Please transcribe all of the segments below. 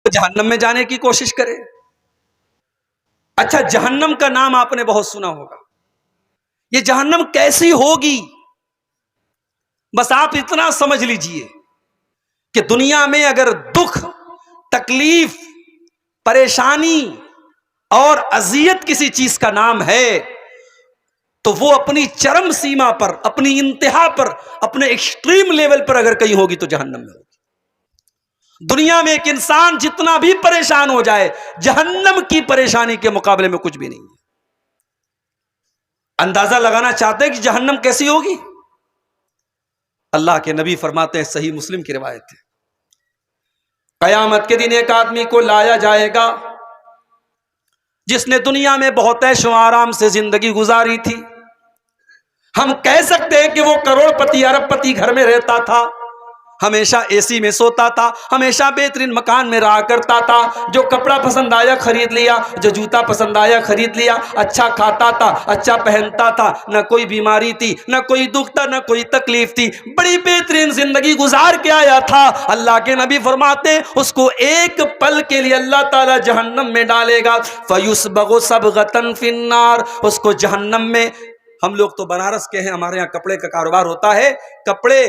جہنم میں جانے کی کوشش کرے۔ اچھا، جہنم کا نام آپ نے بہت سنا ہوگا، یہ جہنم کیسی ہوگی؟ بس آپ اتنا سمجھ لیجئے کہ دنیا میں اگر دکھ، تکلیف، پریشانی اور اذیت کسی چیز کا نام ہے تو وہ اپنی چرم سیما پر، اپنی انتہا پر، اپنے ایکسٹریم لیول پر اگر کہیں ہوگی تو جہنم میں ہوگی۔ دنیا میں ایک انسان جتنا بھی پریشان ہو جائے، جہنم کی پریشانی کے مقابلے میں کچھ بھی نہیں ہے۔ اندازہ لگانا چاہتے ہیں کہ جہنم کیسی ہوگی؟ اللہ کے نبی فرماتے ہیں، صحیح مسلم کی روایت ہے، قیامت کے دن ایک آدمی کو لایا جائے گا جس نے دنیا میں بہت عیش و آرام سے زندگی گزاری تھی۔ ہم کہہ سکتے ہیں کہ وہ کروڑ پتی، ارب پتی گھر میں رہتا تھا، ہمیشہ اے سی میں سوتا تھا، ہمیشہ بہترین مکان میں رہا کرتا تھا، جو کپڑا پسند آیا خرید لیا، جو جوتا پسند آیا خرید لیا، اچھا کھاتا تھا، اچھا پہنتا تھا، نہ کوئی بیماری تھی، نہ کوئی دکھ تھا، نہ کوئی تکلیف تھی، بڑی بہترین زندگی گزار کے آیا تھا۔ اللہ کے نبی فرماتے ہیں اس کو ایک پل کے لیے اللہ تعالی جہنم میں ڈالے گا، فَيُسْبَغُ صَبْغَةً فِي النَّارِ، اس کو جہنم میں، ہم لوگ تو بنارس کے ہیں، ہمارے یہاں کپڑے کا کاروبار ہوتا ہے، کپڑے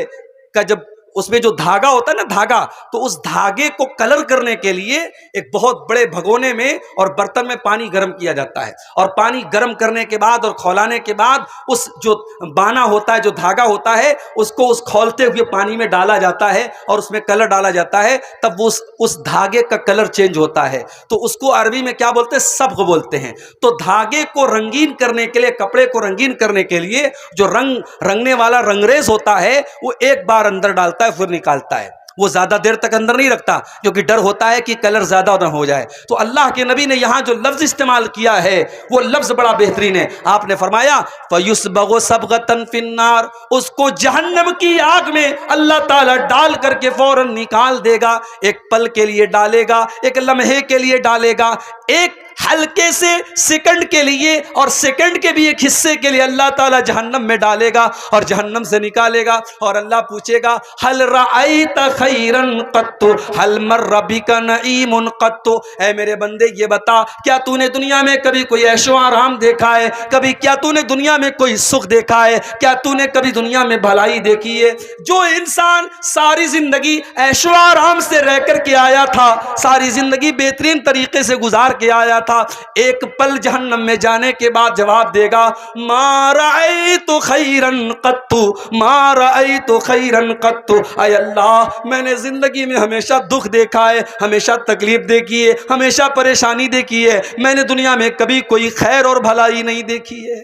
کا جب اس میں جو دھاگا ہوتا ہے نا، دھاگا، تو اس دھاگے کو کلر کرنے کے لیے ایک بہت بڑے بھگونے میں اور برتن میں پانی گرم کیا جاتا ہے، اور پانی گرم کرنے کے بعد اور کھولانے کے بعد اس جو بانا ہوتا ہے، جو دھاگا ہوتا ہے، اس کو اس کھولتے ہوئے پانی میں ڈالا جاتا ہے اور اس میں کلر ڈالا جاتا ہے، تب وہ اس دھاگے کا کلر چینج ہوتا ہے، تو اس کو عربی میں کیا بولتے ہیں؟ صبغ بولتے ہیں۔ تو دھاگے کو رنگین کرنے کے لیے، کپڑے کو رنگین کرنے کے لیے جو رنگنے والا رنگریز ہوتا ہے وہ ایک بار اندر ڈالتا ہے پھر نکالتا ہے، وہ زیادہ دیر تک اندر نہیں رکھتا کیونکہ ڈر ہوتا ہے کہ کلر زیادہ نہ ہو جائے۔ تو اللہ کے نبی نے یہاں جو لفظ استعمال کیا ہے وہ لفظ بڑا بہترین ہے، آپ نے فرمایا فَيُسْبَغُ صَبْغَةً فِي النَّارِ، اس کو جہنم کی آگ میں اللہ تعالیٰ ڈال کر کے فوراً نکال دے گا، ایک پل کے لیے ڈالے گا، ایک لمحے کے لیے ڈالے گا، ایک ہلکے سے سیکنڈ کے لیے، اور سیکنڈ کے بھی ایک حصے کے لیے اللہ تعالیٰ جہنم میں ڈالے گا اور جہنم سے نکالے گا، اور اللہ پوچھے گا هل رأيت خيرا قط هل مر بك نعيم قط، اے میرے بندے یہ بتا کیا تو نے دنیا میں کبھی کوئی عیش و آرام دیکھا ہے؟ کبھی کیا تو نے دنیا میں کوئی سکھ دیکھا ہے؟ کیا تو نے کبھی دنیا میں بھلائی دیکھی ہے؟ جو انسان ساری زندگی عیش و آرام سے رہ کر کے آیا تھا، ساری زندگی بہترین طریقے سے گزار کے آیا تھا، ایک پل جہنم میں جانے کے بعد جواب دے گا ما رأیت خیرا قط، ما رأیت خیرا قط، اے اللہ میں نے زندگی میں ہمیشہ دکھ دیکھا ہے، ہمیشہ تکلیف دیکھی ہے، ہمیشہ پریشانی دیکھی ہے، میں نے دنیا میں کبھی کوئی خیر اور بھلائی نہیں دیکھی ہے۔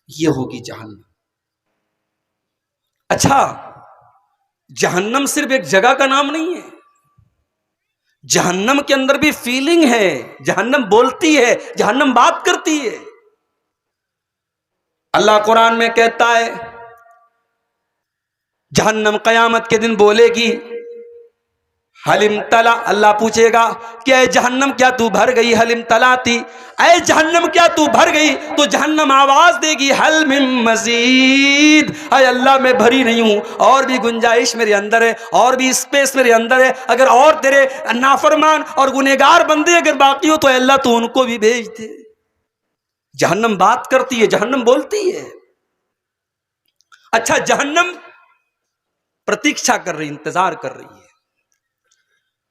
یہ ہوگی جہنم۔ اچھا، جہنم صرف ایک جگہ کا نام نہیں ہے، جہنم کے اندر بھی فیلنگ ہے، جہنم بولتی ہے، جہنم بات کرتی ہے۔ اللہ قرآن میں کہتا ہے جہنم قیامت کے دن بولے گی حل امتلا، اللہ پوچھے گا کہ اے جہنم کیا تو بھر گئی؟ حل امتلاتی، اے جہنم کیا تو بھر گئی؟ تو جہنم آواز دے گی حل من مزید، اے اللہ میں بھری نہیں ہوں، اور بھی گنجائش میرے اندر ہے، اور بھی اسپیس میرے اندر ہے، اگر اور تیرے نافرمان اور گنہگار بندے اگر باقی ہو تو اے اللہ تو ان کو بھی بھیج دے۔ جہنم بات کرتی ہے، جہنم بولتی ہے۔ اچھا، جہنم پرتیکشا کر رہی، انتظار کر رہی ہے۔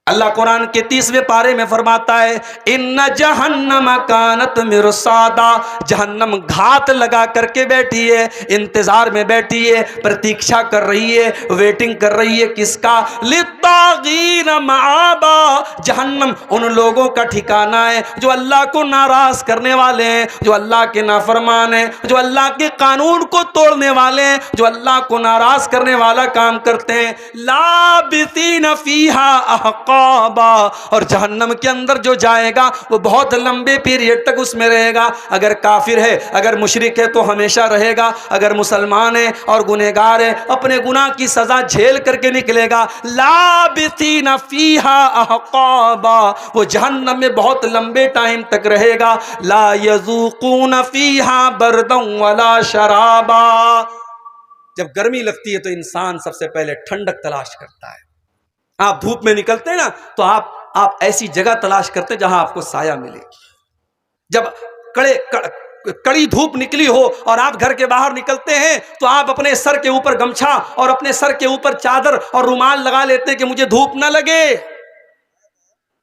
اللہ قرآن کے 30ویں پارے میں فرماتا ہے ان جہنم کانت مرصادا، جہنم گھات لگا کر کے بیٹھی ہے، انتظار میں بیٹھی ہے، پرتیکشا کر رہی ہے، ویٹنگ کر رہی ہے، کس کا؟ للطاغین مآبا، جہنم ان لوگوں کا ٹھکانہ ہے جو اللہ کو ناراض کرنے والے ہیں، جو اللہ کے نافرمان ہیں، جو اللہ کے قانون کو توڑنے والے ہیں، جو اللہ کو ناراض کرنے والا کام کرتے ہیں۔ لابثین فیہا احقابا، اور جہنم کے اندر جو جائے گا وہ بہت لمبے پیریڈ تک اس میں رہے گا، اگر کافر ہے، اگر مشرک ہے تو ہمیشہ رہے گا، اگر مسلمان ہے اور گنہگار ہے اپنے گناہ کی سزا جھیل کر کے نکلے گا۔ لابثین فیہا احقابا، وہ جہنم میں بہت لمبے ٹائم تک رہے گا۔ لا یذوقون فیہا بردا ولا شرابا، جب گرمی لگتی ہے تو انسان سب سے پہلے ٹھنڈک تلاش کرتا ہے۔ آپ دھوپ میں نکلتے ہیں نا تو آپ آپ ایسی جگہ تلاش کرتے جہاں آپ کو سایہ ملے. جب کڑی دھوپ نکلی ہو اور آپ گھر کے باہر نکلتے ہیں تو آپ اپنے سر کے اوپر گمچھا اور اپنے سر کے اوپر چادر اور رومال لگا لیتے ہیں کہ مجھے دھوپ نہ لگے.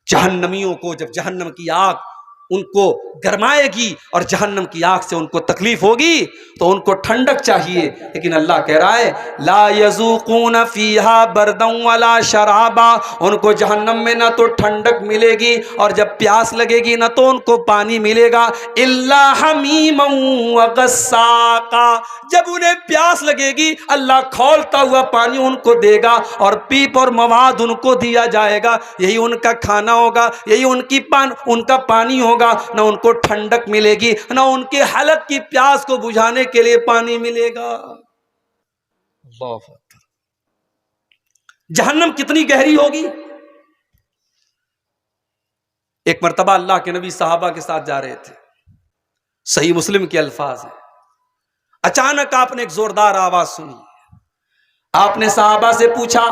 جہنمیوں کو جب جہنم کی آگ ان کو گرمائے گی اور جہنم کی آگ سے ان کو تکلیف ہوگی تو ان کو ٹھنڈک چاہیے، لیکن اللہ کہہ رہا ہے لا یذوقون فیہا بردا ولا شرابا، ان کو جہنم میں نہ تو ٹھنڈک ملے گی اور جب پیاس لگے گی نہ تو ان کو پانی ملے گا، الا حمیما وغساقا، جب انہیں پیاس لگے گی اللہ کھولتا ہوا پانی ان کو دے گا اور پیپ اور مواد ان کو دیا جائے گا، یہی ان کا کھانا ہوگا، یہی ان کا پانی ہوگا. نہ ان کو ٹھنڈک ملے گی نہ ان کے حلق کی پیاس کو بجھانے کے لیے پانی ملے گا. اللہ اکبر. جہنم کتنی گہری ہوگی. ایک مرتبہ اللہ کے نبی صحابہ کے ساتھ جا رہے تھے، صحیح مسلم کے الفاظ ہیں، اچانک آپ نے ایک زوردار آواز سنی. آپ نے صحابہ سے پوچھا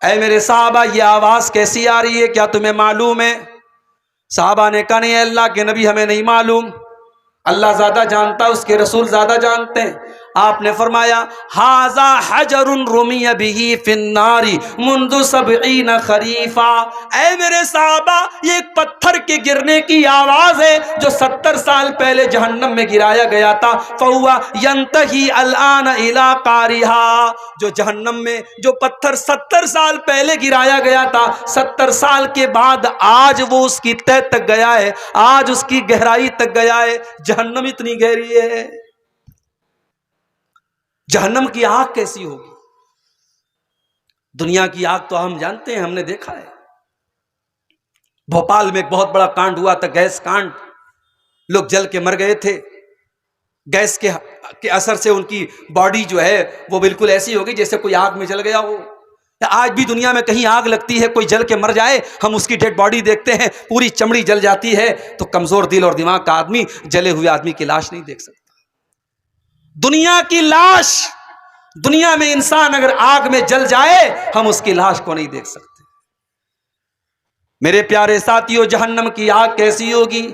اے میرے صحابہ یہ آواز کیسی آ رہی ہے، کیا تمہیں معلوم ہے؟ صحابہ نے کہا نہیں اے اللہ کے نبی ہمیں نہیں معلوم، اللہ زیادہ جانتا، اس کے رسول زیادہ جانتے ہیں. آپ نے فرمایا ھذا حجر رمی بہ فی النار منذ 70 خریفا، اے میرے صحابہ یہ ایک پتھر کے گرنے کی آواز ہے جو 70 سال پہلے جہنم میں گرایا گیا تھا. فہو ینتہی الآن الی قارئھا، جو جہنم میں جو پتھر 70 سال پہلے گرایا گیا تھا 70 سال کے بعد آج وہ اس کی تہ تک گیا ہے، آج اس کی گہرائی تک گیا ہے. جہنم اتنی گہری ہے. جہنم کی آگ کیسی ہوگی؟ دنیا کی آگ تو ہم جانتے ہیں، ہم نے دیکھا ہے. بھوپال میں ایک بہت بڑا کانڈ ہوا تھا، گیس کانڈ، لوگ جل کے مر گئے تھے. گیس کے اثر سے ان کی باڈی جو ہے وہ بالکل ایسی ہوگی جیسے کوئی آگ میں جل گیا ہو. آج بھی دنیا میں کہیں آگ لگتی ہے، کوئی جل کے مر جائے، ہم اس کی ڈیڈ باڈی دیکھتے ہیں، پوری چمڑی جل جاتی ہے، تو کمزور دل اور دماغ کا آدمی جلے ہوئے آدمی کی لاش نہیں دیکھ سکتا. دنیا کی لاش، دنیا میں انسان اگر آگ میں جل جائے ہم اس کی لاش کو نہیں دیکھ سکتے. میرے پیارے ساتھیو، جہنم کی آگ کیسی ہوگی؟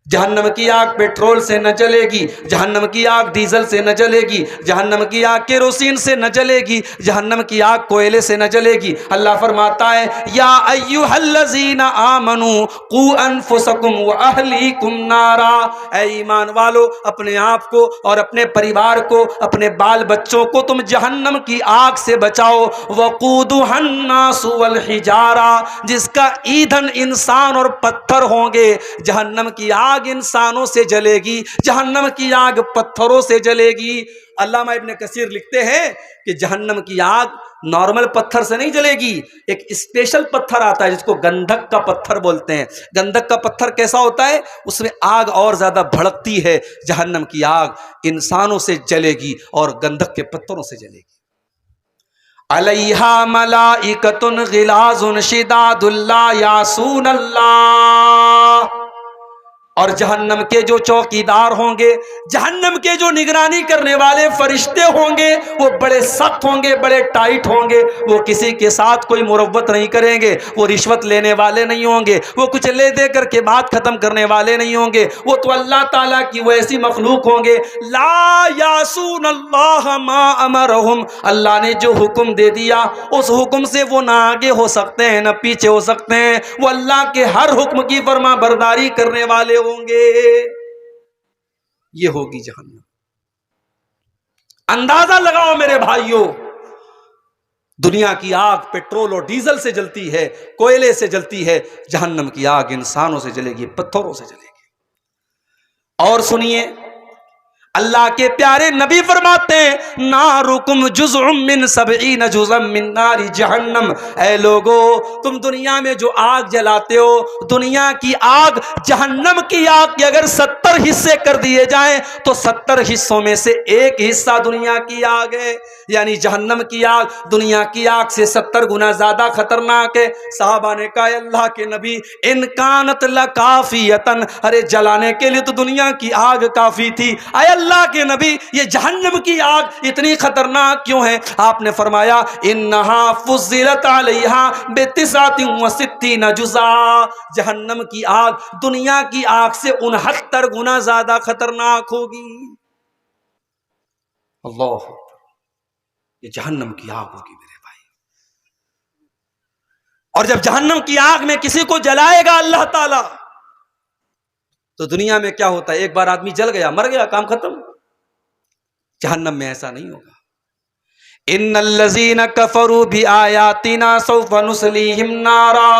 جہنم کی آگ پیٹرول سے نہ جلے گی، جہنم کی آگ ڈیزل سے نہ جلے گی، جہنم کی آگ کیروسین سے نہ جلے گی، جہنم کی آگ کوئلے سے نہ جلے گی. اللہ فرماتا ہے یا ایھا الذین آمنوا قوا انفسکم واہلیکم نارا، اے ایمان والو اپنے آپ کو اور اپنے پریوار کو، اپنے بال بچوں کو تم جہنم کی آگ سے بچاؤ. وقودھا الناس والحجارہ، جس کا ایندھن انسان اور پتھر ہوں گے. جہنم کی آگ انسانوں سے جلے گی، جہنم کی آگ پتھروں سے جلے گی. علامہ ابن کثیر لکھتے ہیں کہ جہنم کی آگ نارمل پتھر سے نہیں جلے گی، ایک اسپیشل پتھر آتا ہے جس کو گندھک کا پتھر بولتے ہیں. گندھک کا پتھر کیسا ہوتا ہے؟ اس میں آگ اور زیادہ بھڑکتی ہے. جہنم کی آگ انسانوں سے جلے گی اور گندھک کے پتھروں سے جلے گی. علیہا ملائکۃ غلاظ شداد لا یعصون اللہ، اور جہنم کے جو چوکیدار ہوں گے، جہنم کے جو نگرانی کرنے والے فرشتے ہوں گے، وہ بڑے سخت ہوں گے، بڑے ٹائٹ ہوں گے. وہ کسی کے ساتھ کوئی مروت نہیں کریں گے، وہ رشوت لینے والے نہیں ہوں گے، وہ کچھ لے دے کر کے بات ختم کرنے والے نہیں ہوں گے. وہ تو اللہ تعالیٰ کی ویسی مخلوق ہوں گے. لا یعصون اللہ ما امرہم، اللہ نے جو حکم دے دیا اس حکم سے وہ نہ آگے ہو سکتے ہیں نہ پیچھے ہو سکتے ہیں. وہ اللہ کے ہر حکم کی فرما برداری کرنے والے ہوں گے. یہ ہوگی جہنم. اندازہ لگاؤ میرے بھائیوں، دنیا کی آگ پیٹرول اور ڈیزل سے جلتی ہے، کوئلے سے جلتی ہے. جہنم کی آگ انسانوں سے جلے گی، پتھروں سے جلے گی. اور سنیے اللہ کے پیارے نبی فرماتے ہیں نارکم جزء من 70 جزءا من نار جہنم. اے لوگو تم دنیا میں جو آگ جلاتے ہو، دنیا کی آگ جہنم کی آگ کے اگر 70 حصے کر دیے جائیں تو 70 حصوں میں سے ایک حصہ دنیا کی آگ ہے. یعنی جہنم کی آگ دنیا کی آگ سے 70 گنا زیادہ خطرناک ہے. صحابہ نے کہا اللہ کے نبی ان کانت لکافیتن، ارے جلانے کے لیے تو دنیا کی آگ کافی تھی. اے اللہ اللہ کے نبی یہ جہنم کی آگ اتنی خطرناک کیوں ہے؟ آپ نے فرمایا انہا فضلت علیہا بتسعۃ وستین جزءا، جہنم کی آگ دنیا کی آگ سے 69 گنا زیادہ خطرناک ہوگی۔ اللہ، یہ جہنم کی آگ ہوگی میرے بھائی۔ اور جب جہنم کی آگ میں کسی کو جلائے گا اللہ تعالی تو دنیا میں کیا ہوتا ہے؟ ایک بار آدمی جل گیا، مر گیا، کام ختم۔ جہنم میں ایسا نہیں ہوگا۔ ان الذین کفروا بآیاتنا سوف نصلیہم نارا،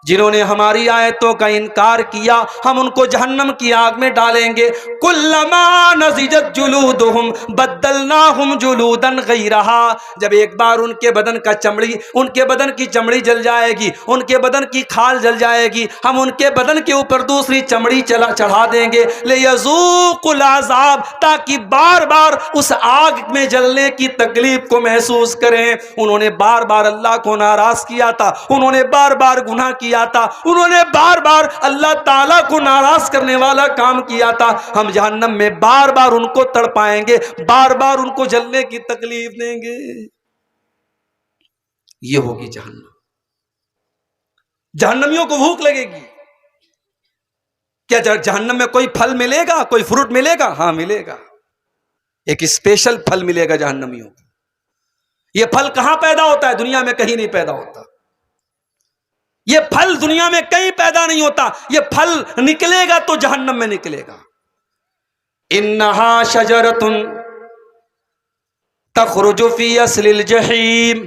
جنہوں نے ہماری آیتوں کا انکار کیا ہم ان کو جہنم کی آگ میں ڈالیں گے۔ کلما نضجت جلودہم بدلناہم جلودا غیرہا، جب ایک بار ان کے بدن کا چمڑی، ان کے بدن کی چمڑی جل جائے گی، ان کے بدن کی کھال جل جائے گی، ہم ان کے بدن کے اوپر دوسری چمڑی چڑھا دیں گے، لیذوقوا العذاب، تاکہ بار بار اس آگ میں جلنے کی تکلیف کو محسوس کریں۔ انہوں نے بار بار اللہ کو ناراض کیا تھا، انہوں نے بار بار گناہ کیا تھا، انہوں نے بار بار اللہ تعالیٰ کو ناراض کرنے والا کام کیا تھا، ہم جہنم میں بار بار ان کو تڑپائیں گے، بار بار ان کو جلنے کی تکلیف دیں گے۔ یہ ہوگی جہنم۔ جہنمیوں کو بھوک لگے گی۔ کیا جہنم میں کوئی پھل ملے گا، کوئی فروٹ ملے گا؟ ہاں ملے گا، ایک اسپیشل پھل ملے گا جہنمیوں کو۔ یہ پھل کہاں پیدا ہوتا ہے؟ دنیا میں کہیں نہیں پیدا ہوتا۔ یہ پھل دنیا میں کہیں پیدا نہیں ہوتا، یہ پھل نکلے گا تو جہنم میں نکلے گا۔ انہا شجرۃ تخرج فی اصل الجحیم،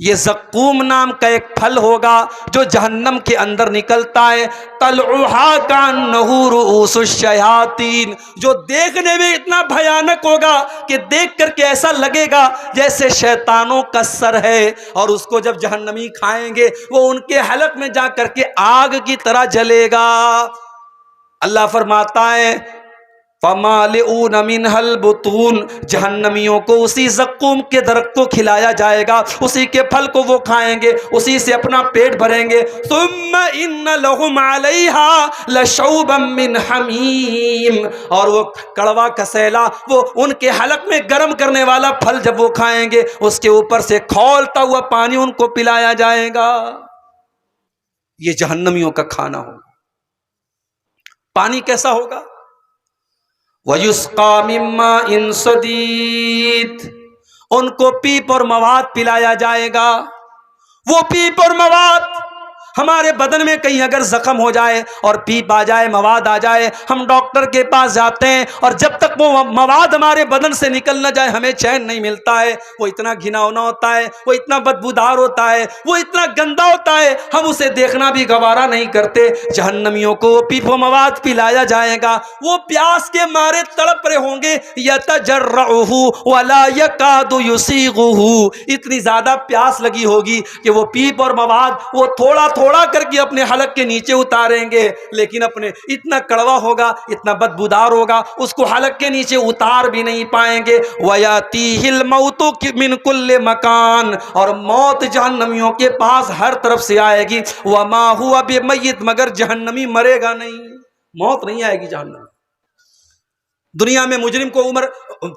یہ زقوم نام کا ایک پھل ہوگا جو جہنم کے اندر نکلتا ہے۔ طلعھا کانہ رؤوس الشیاطین، جو دیکھنے میں اتنا بھیانک ہوگا کہ دیکھ کر کے ایسا لگے گا جیسے شیطانوں کا سر ہے، اور اس کو جب جہنمی کھائیں گے وہ ان کے حلق میں جا کر کے آگ کی طرح جلے گا۔ اللہ فرماتا ہے فَمَالِئُونَ مِنْهَا الْبُطُونَ، جہنمیوں کو اسی زقوم کے درخت کو کھلایا جائے گا، اسی کے پھل کو وہ کھائیں گے، اسی سے اپنا پیٹ بھریں گے۔ ثُمَّ إِنَّ لَهُمْ عَلَيْهَا لَشَوْبًا مِّنْ حَمِيمٍ، اور وہ کڑوا کسیلا، وہ ان کے حلق میں گرم کرنے والا پھل جب وہ کھائیں گے اس کے اوپر سے کھولتا ہوا پانی ان کو پلایا جائے گا۔ یہ جہنمیوں کا کھانا ہوگا۔ پانی کیسا ہوگا؟ وَيُسْقَى مِن مَّاءٍ صَدِيدٍ، ان کو پیپ اور مواد پلایا جائے گا۔ وہ پیپ اور مواد ہمارے بدن میں کہیں اگر زخم ہو جائے اور پیپ آ جائے، مواد آ جائے، ہم ڈاکٹر کے پاس جاتے ہیں اور جب تک وہ مواد ہمارے بدن سے نکل نہ جائے ہمیں چین نہیں ملتا ہے۔ وہ اتنا گھناؤنا ہوتا ہے، وہ اتنا بدبودار ہوتا ہے، وہ اتنا گندا ہوتا ہے، ہم اسے دیکھنا بھی گوارا نہیں کرتے۔ جہنمیوں کو وہ پیپ و مواد پلایا جائے گا، وہ پیاس کے مارے تڑپ رہے ہوں گے، یتجرعہ ولا یکاد یسیغہ، اتنی زیادہ پیاس لگی ہوگی کہ وہ پیپ اور مواد وہ تھوڑا کر کے اپنے حلق کے نیچے اتاریں گے، لیکن اپنے اتنا کڑوا ہوگا، اتنا بدبودار ہوگا، اس کو حلق کے نیچے اتار بھی نہیں پائیں گے۔ وَيَأْتِيهِ الْمَوْتُ مِنْ كُلِّ مَكَانٍ، اور موت جہنمیوں کے پاس ہر طرف سے آئے گی۔ وَمَا هُوَ بِمَيِّتٍ، مگر جہنمی مرے گا نہیں، موت نہیں آئے گی جہنم۔ دنیا میں مجرم کو عمر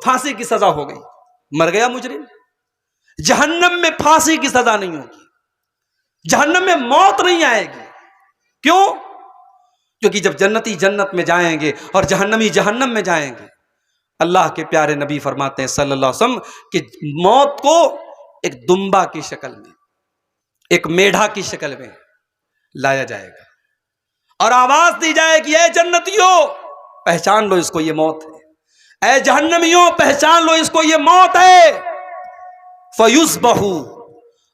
پھانسی کی سزا ہو گئی، مر گیا مجرم۔ جہنم میں پھانسی کی سزا نہیں ہوگی، جہنم میں موت نہیں آئے گی۔ کیوں؟ کیونکہ جب جنتی جنت میں جائیں گے اور جہنمی جہنم میں جائیں گے، اللہ کے پیارے نبی فرماتے ہیں صلی اللہ علیہ وسلم کہ موت کو ایک دمبا کی شکل میں، ایک میڑھا کی شکل میں لایا جائے گا اور آواز دی جائے گی اے جنتیوں پہچان لو اس کو، یہ موت ہے۔ اے جہنمیوں پہچان لو اس کو، یہ موت ہے۔ فَيُذْبَحُ،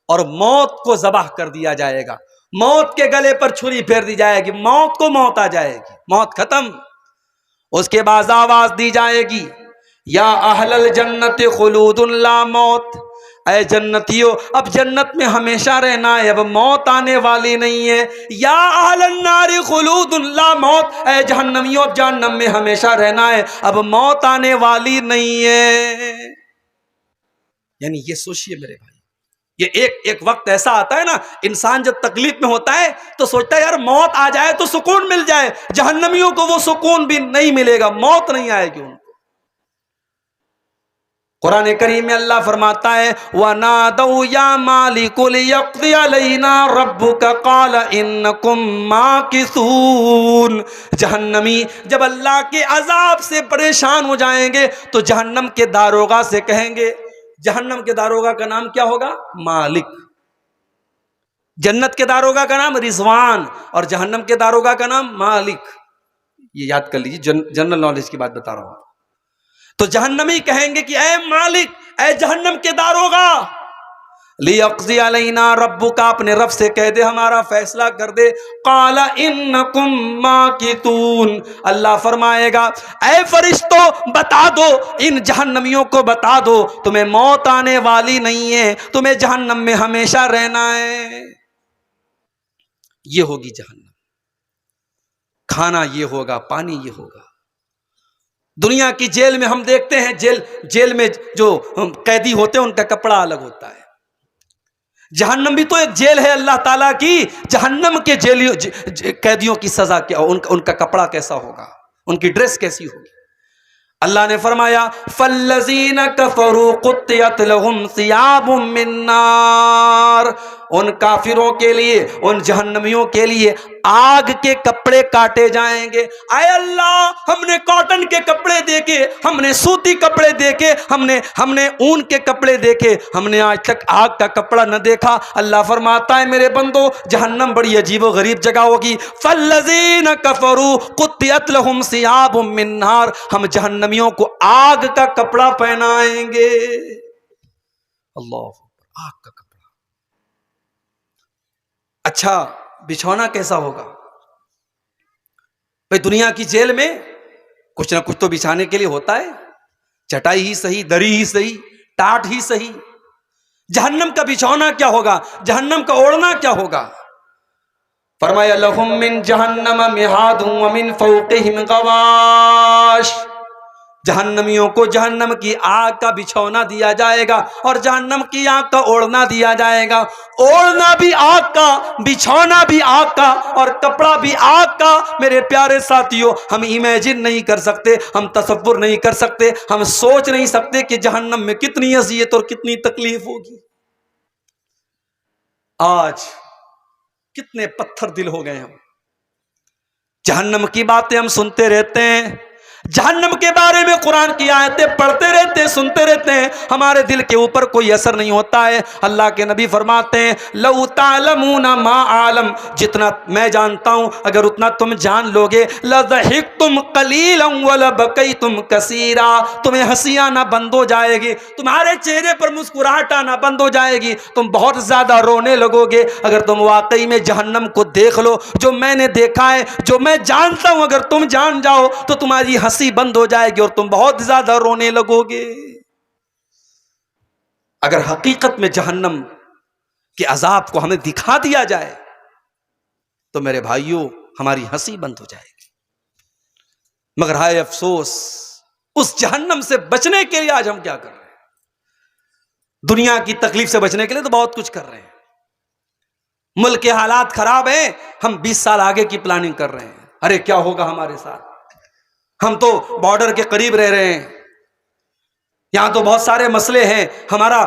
اور موت کو ذبح کر دیا جائے گا، موت کے گلے پر چھری پھیر دی جائے گی، موت کو موت آ جائے گی، موت ختم۔ اس کے بعد آواز دی جائے گی یا اہل الجنت خلود لا موت، اے جنتیوں اب جنت میں ہمیشہ رہنا ہے، اب موت آنے والی نہیں ہے۔ یا اہل النار خلود لا موت، اے جہنمیوں اب جہنم میں ہمیشہ رہنا ہے، اب موت آنے والی نہیں ہے۔ یعنی یہ سوچئے میرے بھائی، یہ ایک وقت ایسا آتا ہے نا، انسان جب تکلیف میں ہوتا ہے تو سوچتا ہے یار موت آ جائے تو سکون مل جائے۔ جہنمیوں کو وہ سکون بھی نہیں ملے گا، موت نہیں آئے گی ان کو۔ قرآن کریم میں اللہ فرماتا ہے وَنَادَوْا يَا مَالِكُ لِيَقْضِيَ عَلَيْنَا رَبُّكَ قَالَ إِنَّكُمْ مَاكِثُونَ۔ جہنمی جب اللہ کے عذاب سے پریشان ہو جائیں گے تو جہنم کے داروغہ سے کہیں گے، جہنم کے داروغہ کا نام کیا ہوگا؟ مالک۔ جنت کے داروغہ کا نام رضوان اور جہنم کے داروغہ کا نام مالک۔ یہ یاد کر لیجیے، جنرل نالج کی بات بتا رہا ہوں۔ تو جہنمی کہیں گے کہ اے مالک، اے جہنم کے داروغہ، لیقضی علینا ربک، اپنے رب سے کہہ دے ہمارا فیصلہ کر دے۔ قال انکم ماکثون، اللہ فرمائے گا اے فرشتوں بتا دو، ان جہنمیوں کو بتا دو تمہیں موت آنے والی نہیں ہے، تمہیں جہنم میں ہمیشہ رہنا ہے۔ یہ ہوگی جہنم، کھانا یہ ہوگا، پانی یہ ہوگا۔ دنیا کی جیل میں ہم دیکھتے ہیں، جیل میں جو قیدی ہوتے ہیں ان کا کپڑا الگ ہوتا ہے۔ جہنم بھی تو ایک جیل ہے اللہ تعالیٰ کی، جہنم کے قیدیوں کی سزا کیا، ان کا کپڑا کیسا ہوگا، ان کی ڈریس کیسی ہوگی۔ اللہ نے فرمایا فَالَّذِينَ كَفَرُوا قُطِّعَتْ لَهُمْ ثِيَابٌ مِّن نَّارٍ، ان کافروں کے لیے، ان جہنمیوں کے لیے آگ کے کپڑے کاٹے جائیں گے۔ اے اللہ، ہم نے کاٹن کے کپڑے دیکھے، ہم نے سوتی کپڑے دیکھے، ہم نے اون کے کپڑے دیکھے، ہم نے آج تک آگ کا کپڑا نہ دیکھا۔ اللہ فرماتا ہے میرے بندو، جہنم بڑی عجیب و غریب جگہ ہوگی۔ فَالَّذِينَ كَفَرُوا قُطِّعَتْ لَهُمْ ثِيَابٌ مِّن نَّارٍ، ہم جہنمیوں کو آگ کا کپڑا پہنائیں گے۔ اللہ، آگ کا کپڑا۔ اچھا بچھونا کیسا ہوگا؟ بھئی دنیا کی جیل میں کچھ نہ کچھ تو بچھانے کے لیے ہوتا ہے، چٹائی ہی صحیح، دری ہی صحیح، ٹاٹ ہی صحیح۔ جہنم کا بچھونا کیا ہوگا؟ جہنم کا اوڑھنا کیا ہوگا؟ فرمایا لَهُم مِّن جَهَنَّمَ مِہَادٌ وَمِن فَوْقِهِمْ غَوَاشٍ، جہنمیوں کو جہنم کی آگ کا بچھونا دیا جائے گا اور جہنم کی آگ کا اوڑھنا دیا جائے گا۔ اوڑھنا بھی آگ کا، بچھونا بھی آگ کا اور کپڑا بھی آگ کا۔ میرے پیارے ساتھیوں، ہم امیجن نہیں کر سکتے، ہم تصور نہیں کر سکتے، ہم سوچ نہیں سکتے کہ جہنم میں کتنی اذیت اور کتنی تکلیف ہوگی۔ آج کتنے پتھر دل ہو گئے ہم، جہنم کی باتیں ہم سنتے رہتے ہیں، جہنم کے بارے میں قرآن کی آیتیں پڑھتے رہتے ہیں، سنتے رہتے ہیں، ہمارے دل کے اوپر کوئی اثر نہیں ہوتا ہے۔ اللہ کے نبی فرماتے ہیں لَوْ تَعْلَمُونَ مَا عَالَمْ، جتنا میں جانتا ہوں اگر اتنا تم جان لوگے، لَضَحِكْتُمْ قَلِيلًا وَلَبَكَيْتُمْ كَثِيرًا، تمہیں ہنسی آنا بند ہو جائے گی، تمہارے چہرے پر مسکراہٹ آنا بند ہو جائے گی، تم بہت زیادہ رونے لگو گے۔ اگر تم واقعی میں جہنم کو دیکھ لو، جو میں نے دیکھا ہے، جو میں جانتا ہوں، اگر تم جان جاؤ تو تمہاری ہنسی بند ہو جائے گی اور تم بہت زیادہ رونے لگو گے۔ اگر حقیقت میں جہنم کے عذاب کو ہمیں دکھا دیا جائے تو میرے بھائیوں ہماری ہنسی بند ہو جائے گی۔ مگر ہائے افسوس، اس جہنم سے بچنے کے لیے آج ہم کیا کر رہے ہیں؟ دنیا کی تکلیف سے بچنے کے لیے تو بہت کچھ کر رہے ہیں، ملک کے حالات خراب ہیں، ہم 20 سال آگے کی پلاننگ کر رہے ہیں، ارے کیا ہوگا ہمارے ساتھ، ہم تو بارڈر کے قریب رہ رہے ہیں، یہاں تو بہت سارے مسئلے ہیں، ہمارا